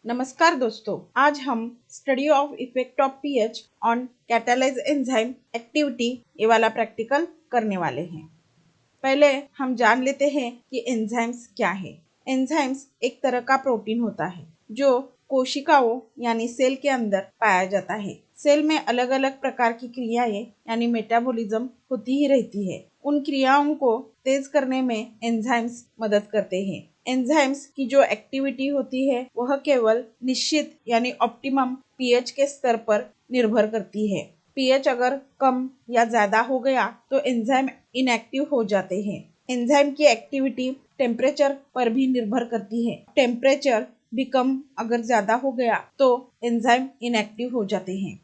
नमस्कार दोस्तों, आज हम study of effect of pH on catalyse enzyme activity ये वाला प्रैक्टिकल करने वाले हैं। पहले हम जान लेते हैं कि एंजाइम्स क्या है। एंजाइम्स एक तरह का प्रोटीन होता है जो कोशिकाओं यानी सेल के अंदर पाया जाता है। सेल में अलग अलग प्रकार की क्रियाएं यानी मेटाबॉलिज्म होती ही रहती है। उन क्रियाओं को तेज करने में एंजाइम्स मदद करते हैं। एंजाइम्स की जो एक्टिविटी होती है वह केवल निश्चित यानी ऑप्टिमम पीएच के स्तर पर निर्भर करती है। पीएच अगर कम या ज्यादा हो गया तो एंजाइम इनएक्टिव हो जाते हैं। एंजाइम की एक्टिविटी टेम्परेचर पर भी निर्भर करती है। टेम्परेचर भी कम अगर ज्यादा हो गया तो एंजाइम इनएक्टिव हो जाते हैं।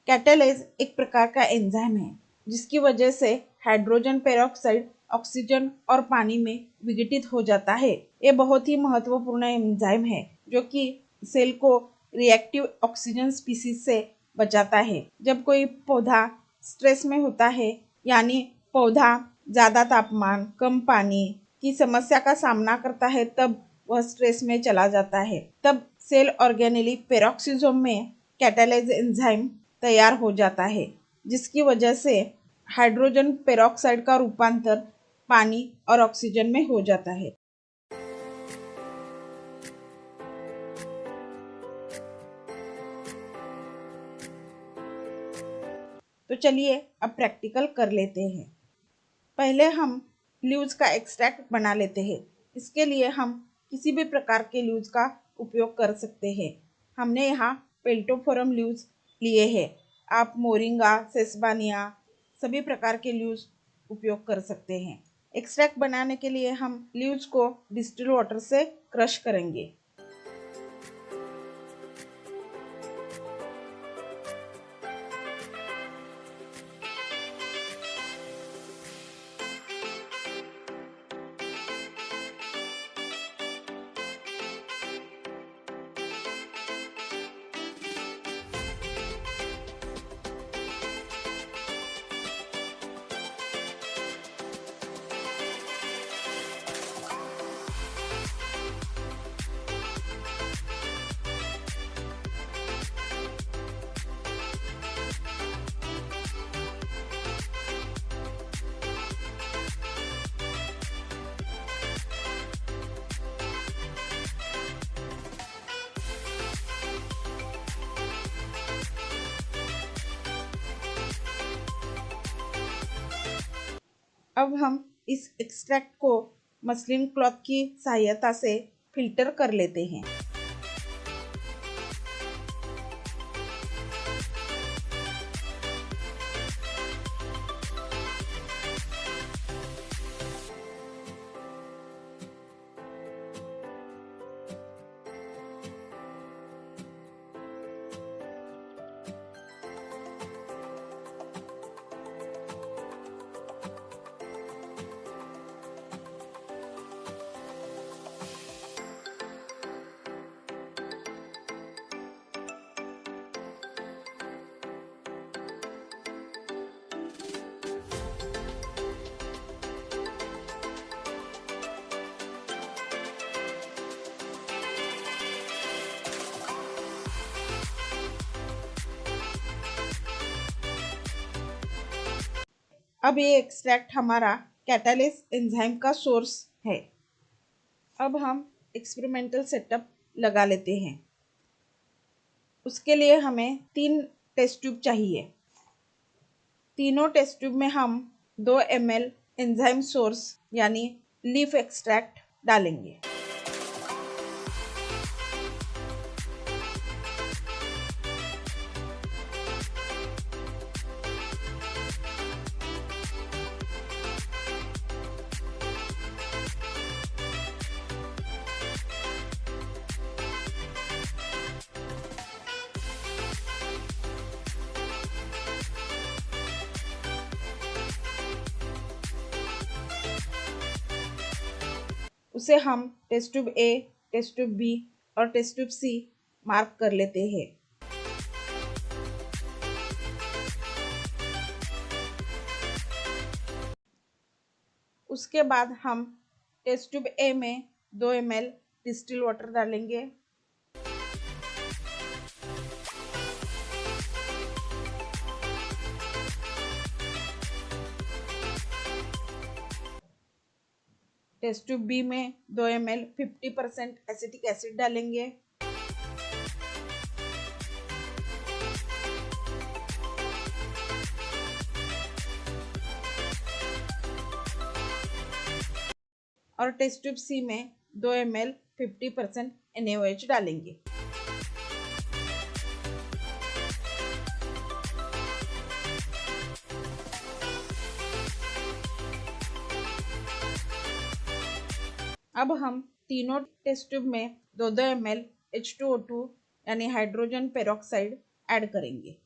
कैटालेज एक प्रकार का एंजाइम है जिसकी वजह से हाइड्रोजन पेरोक्साइड ऑक्सीजन और पानी में विघटित हो जाता है। ये बहुत ही महत्वपूर्ण एंजाइम है जो कि सेल को रिएक्टिव ऑक्सीजन स्पीसीज से बचाता है। जब कोई पौधा स्ट्रेस में होता है यानी पौधा ज्यादा तापमान, कम पानी की समस्या का सामना करता है, तब वह स्ट्रेस में चला जाता है। तब सेल ऑर्गेनेली पेरोक्सिसोम में कैटालाइज एंजाइम तैयार हो जाता है जिसकी वजह से हाइड्रोजन पेरोक्साइड का रूपांतर पानी और ऑक्सीजन में हो जाता है। तो चलिए अब प्रैक्टिकल कर लेते हैं। पहले हम लीव्स का एक्सट्रैक्ट बना लेते हैं। इसके लिए हम किसी भी प्रकार के लीव्स का उपयोग कर सकते हैं। हमने यहाँ पेल्टोफोरम लीव्स लिए हैं। आप मोरिंगा, सेसबानिया सभी प्रकार के लीव्स उपयोग कर सकते हैं। एक्सट्रैक्ट बनाने के लिए हम लीव्स को डिस्टिल वाटर से क्रश करेंगे। अब हम इस एक्सट्रैक्ट को मसलिन क्लॉथ की सहायता से फिल्टर कर लेते हैं। अब ये एक्सट्रैक्ट हमारा कैटालिस एंजाइम का सोर्स है। अब हम एक्सपेरिमेंटल सेटअप लगा लेते हैं। उसके लिए हमें 3 टेस्ट ट्यूब चाहिए। तीनों टेस्ट ट्यूब में हम 2 ml एंजाइम सोर्स यानी लीफ एक्सट्रैक्ट डालेंगे। उसे हम test tube A, test tube B और टेस्ट ट्यूब सी मार्क कर लेते हैं। उसके बाद हम टेस्ट ट्यूब ए में 2 ml डिस्टिल वाटर डालेंगे। टेस्ट ट्यूब बी में 2 ml 50% एसिटिक एसिड डालेंगे। और टेस्ट ट्यूब सी में 2 ml 50% NaOH डालेंगे। अब हम तीनों टेस्ट ट्यूब में 2-2 ml H2O2 यानी हाइड्रोजन पेरोक्साइड ऐड करेंगे।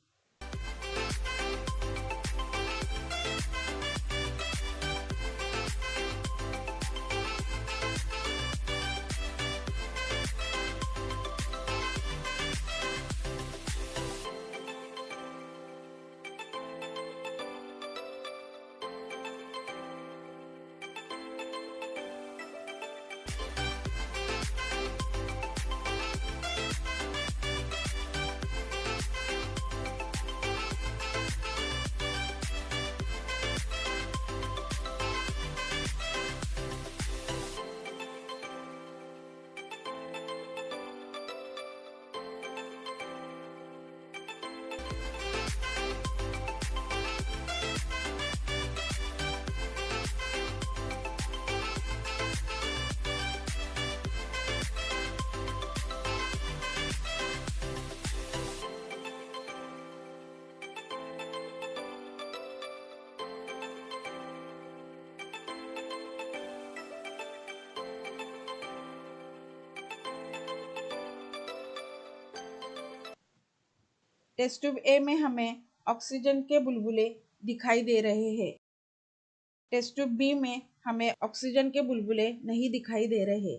टेस्ट ट्यूब ए में हमें ऑक्सीजन के बुलबुले दिखाई दे रहे हैं। टेस्ट ट्यूब बी में हमें ऑक्सीजन के बुलबुले नहीं दिखाई दे रहे।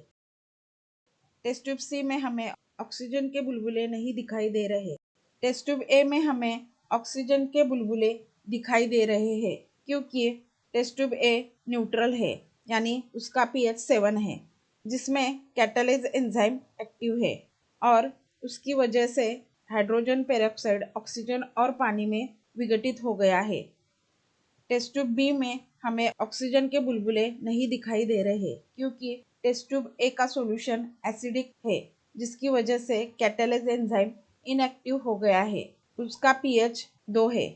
टेस्ट ट्यूब सी में हमें ऑक्सीजन के बुलबुले नहीं दिखाई दे रहे। टेस्ट ट्यूब ए में हमें ऑक्सीजन के बुलबुले दिखाई दे रहे हैं क्योंकि टेस्ट ट्यूब ए न्यूट्रल है, यानी उसका pH 7 है, जिसमें कैटालिज एंजाइम एक्टिव है और उसकी वजह से हाइड्रोजन पेरोक्साइड ऑक्सीजन और पानी में विघटित हो गया है। टेस्ट ट्यूब बी में हमें ऑक्सीजन के बुलबुले नहीं दिखाई दे रहे क्योंकि टेस्ट ट्यूब ए का सॉल्यूशन एसिडिक है, जिसकी वजह से कैटालिज एंजाइम इनएक्टिव हो गया है, उसका pH 2 है।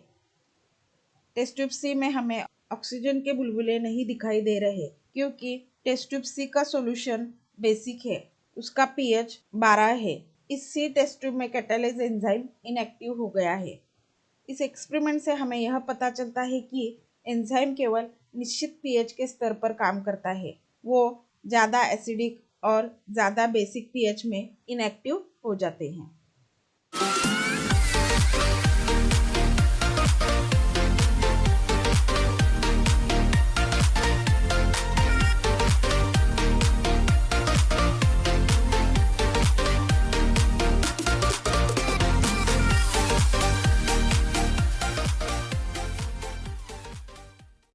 टेस्ट ट्यूब सी में हमें ऑक्सीजन के बुलबुले नहीं दिखाई दे रहे क्योंकि टेस्ट ट्यूब सी का सॉल्यूशन बेसिक है, उसका pH 12 है। इस सी टेस्ट ट्यूब में कैटालिज एंजाइम इनएक्टिव हो गया है। इस एक्सपेरिमेंट से हमें यह पता चलता है कि एंजाइम केवल निश्चित pH के स्तर पर काम करता है, वो ज़्यादा एसिडिक और ज़्यादा बेसिक pH में इनएक्टिव हो जाते हैं।